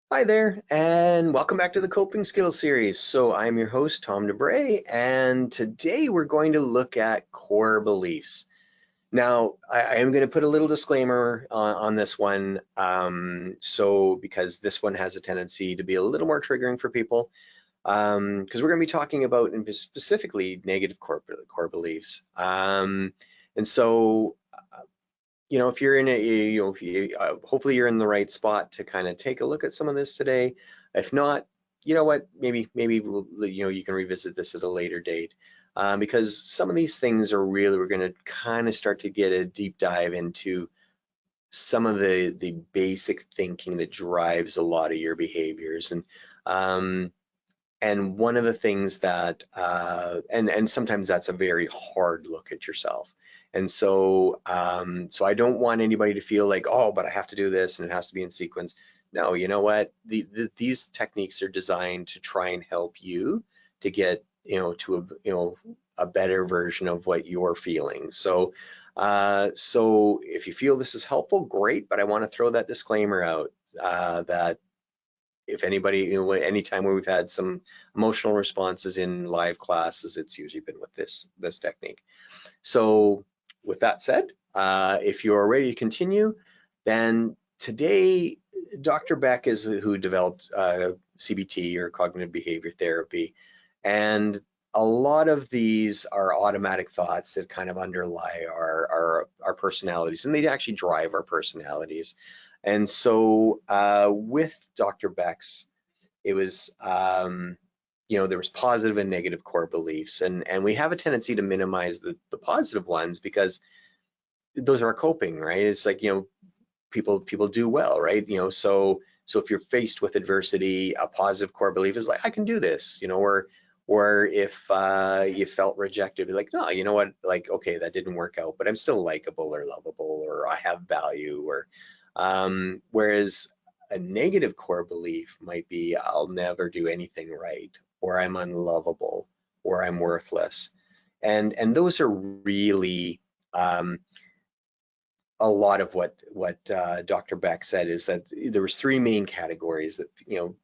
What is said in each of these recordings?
Hi there, and welcome back to the Coping Skills series. So I'm your host, Tom DeBray, and today we're going to look at core beliefs. Now, I am going to put a little disclaimer on this one, because this one has a tendency to be a little more triggering for people, because we're going to be talking about specifically negative core beliefs. And so if you're in a, if you, hopefully you're in the right spot to kind of take a look at some of this today. If not, you know what, maybe you can revisit this at a later date, because some of these things are really, we're going to kind of start to get a deep dive into some of the basic thinking that drives a lot of your behaviors. And one of the things that, and sometimes that's a very hard look at yourself. And so I don't want anybody to feel like, oh, but I have to do this and it has to be in sequence. No, you know what? These techniques are designed to try and help you to get, to a better version of what you're feeling. So if you feel this is helpful, great. But I want to throw that disclaimer out, that if anybody, anytime where we've had some emotional responses in live classes, it's usually been with this technique. So with that said, if you are ready to continue, then today Dr. Beck is who developed CBT, or cognitive behavior therapy, and a lot of these are automatic thoughts that kind of underlie our personalities, and they actually drive our personalities. And so with Dr. Beck's, it was, there was positive and negative core beliefs, and we have a tendency to minimize the positive ones because those are coping, right? It's like, people do well, right? So if you're faced with adversity, a positive core belief is like, I can do this, or if you felt rejected, be like, no, you know what, like, okay, that didn't work out, but I'm still likable or lovable, or I have value, or whereas a negative core belief might be, I'll never do anything right, or I'm unlovable, or I'm worthless. And those are really, um, a lot of what Dr. Beck said, is that there was three main categories that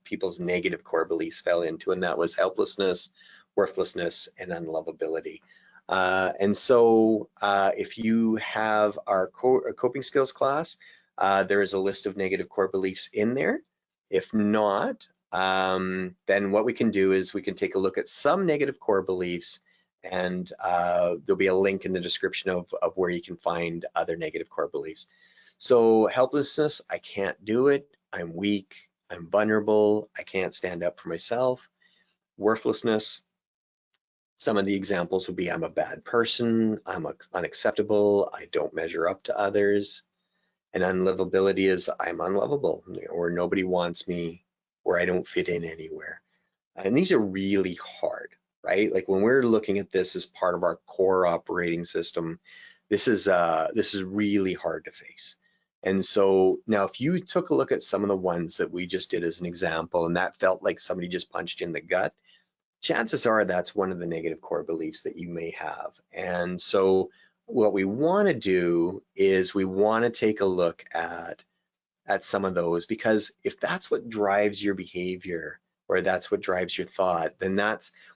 people's negative core beliefs fell into, and that was helplessness, worthlessness, and unlovability. And so if you have our coping skills class, there is a list of negative core beliefs in there. If not, then what we can do is we can take a look at some negative core beliefs, and there'll be a link in the description of where you can find other negative core beliefs. So helplessness, I can't do it, I'm weak, I'm vulnerable, I can't stand up for myself. Worthlessness, some of the examples would be, I'm a bad person, I'm unacceptable, I don't measure up to others. And unlivability is, I'm unlovable, or nobody wants me, or I don't fit in anywhere. And these are really hard, right? Like when we're looking at this as part of our core operating system, this is really hard to face. And so now if you took a look at some of the ones that we just did as an example, and that felt like somebody just punched you in the gut, chances are that's one of the negative core beliefs that you may have. And so what we want to do is we want to take a look at some of those, because if that's what drives your behavior, or that's what drives your thought, then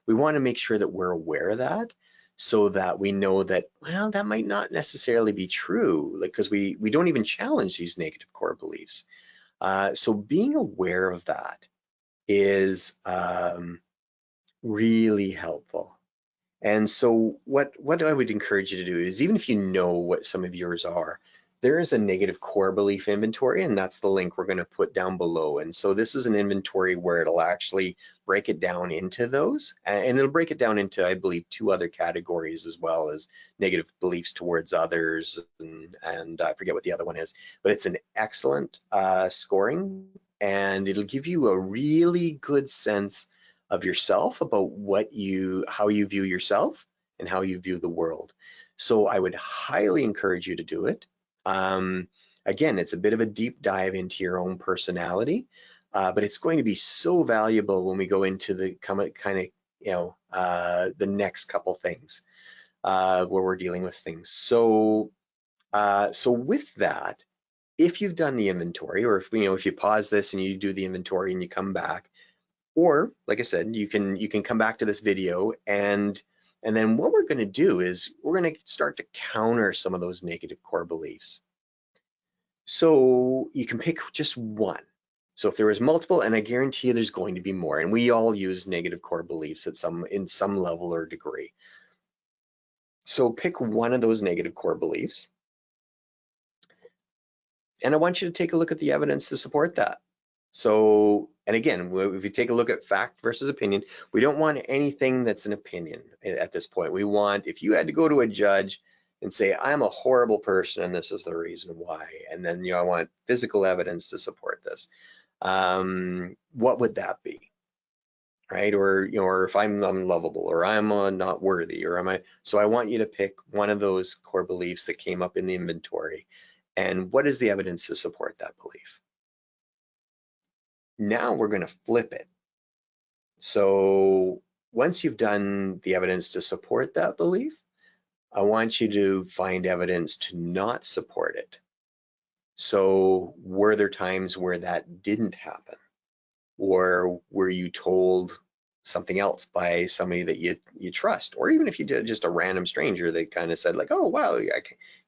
we want to make sure that we're aware of that, so that we know that, well, that might not necessarily be true, like, because we don't even challenge these negative core beliefs. So being aware of that is really helpful. And so what I would encourage you to do is, even if you know what some of yours are, there is a negative core belief inventory, and that's the link we're going to put down below. And so this is an inventory where it'll actually break it down into those, and it'll break it down into, I believe, two other categories, as well as negative beliefs towards others, and I forget what the other one is, but it's an excellent scoring, and it'll give you a really good sense of yourself, about how you view yourself and how you view the world. So I would highly encourage you to do it. Um, Again, it's a bit of a deep dive into your own personality, but it's going to be so valuable when we go into the kind of, the next couple things, where we're dealing with things. So with that, if you've done the inventory, or if if you pause this and you do the inventory and you come back, or like I said, you can come back to this video, and then what we're going to do is we're going to start to counter some of those negative core beliefs. So you can pick just one. So if there was multiple, and I guarantee you there's going to be more, and we all use negative core beliefs in some level or degree. So pick one of those negative core beliefs, and I want you to take a look at the evidence to support that. So, and again, if you take a look at fact versus opinion, we don't want anything that's an opinion at this point. We want, if you had to go to a judge and say, I'm a horrible person and this is the reason why, and then I want physical evidence to support this, what would that be? Right? Or or if I'm unlovable, or I'm not worthy, or am I? So I want you to pick one of those core beliefs that came up in the inventory, and what is the evidence to support that belief? Now we're going to flip it. So once you've done the evidence to support that belief, I want you to find evidence to not support it. So were there times where that didn't happen? Or were you told something else by somebody that you trust? Or even if you did just a random stranger that kind of said like, oh, wow,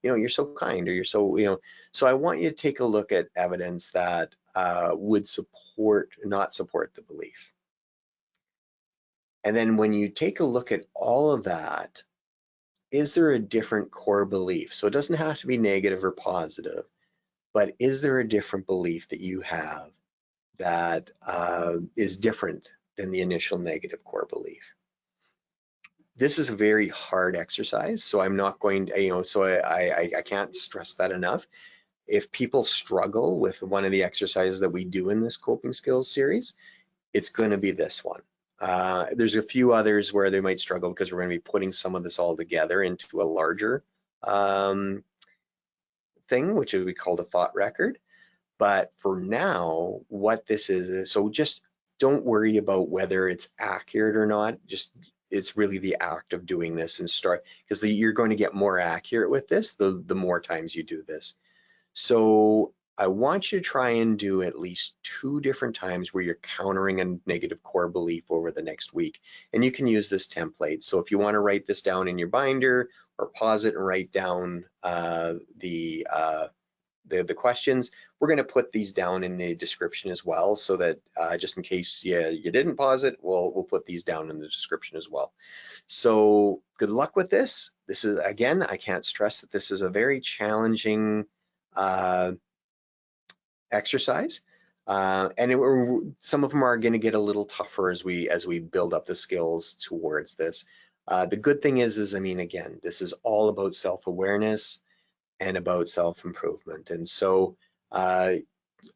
you're so kind, or you're so, So I want you to take a look at evidence that would not support the belief. And then when you take a look at all of that, is there a different core belief? So it doesn't have to be negative or positive, but is there a different belief that you have that is different than the initial negative core belief? This is a very hard exercise, so I'm not going to, so I can't stress that enough. If people struggle with one of the exercises that we do in this coping skills series, it's going to be this one. There's a few others where they might struggle because we're going to be putting some of this all together into a larger thing, which would be called a thought record. But for now, what this is, so just don't worry about whether it's accurate or not. Just, it's really the act of doing this and start, because you're going to get more accurate with this the more times you do this. So I want you to try and do at least 2 different times where you're countering a negative core belief over the next week. And you can use this template. So if you want to write this down in your binder, or pause it and write down the questions, we're going to put these down in the description as well, so that just in case you didn't pause it, we'll put these down in the description as well. So good luck with this. This is, again, I can't stress that this is a very challenging exercise, and some of them are going to get a little tougher as we build up the skills towards this. The good thing is I mean, again, this is all about self-awareness and about self-improvement, and so I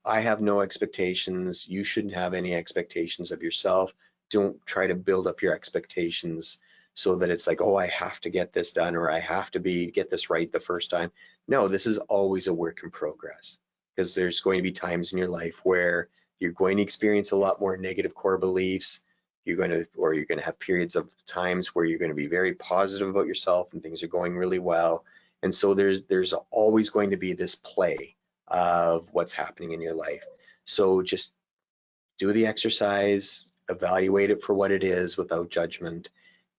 have no expectations. You shouldn't have any expectations of yourself. Don't try to build up your expectations so that it's like, oh, I have to get this done, or I have to get this right the first time. No, this is always a work in progress, because there's going to be times in your life where you're going to experience a lot more negative core beliefs. You're going to have periods of times where you're going to be very positive about yourself and things are going really well. And so there's always going to be this play of what's happening in your life. So just do the exercise, evaluate it for what it is without judgment,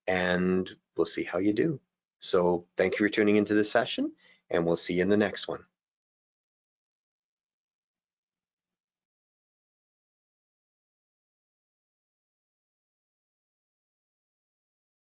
and we'll see how you do. So thank you for tuning into this session, and we'll see you in the next one.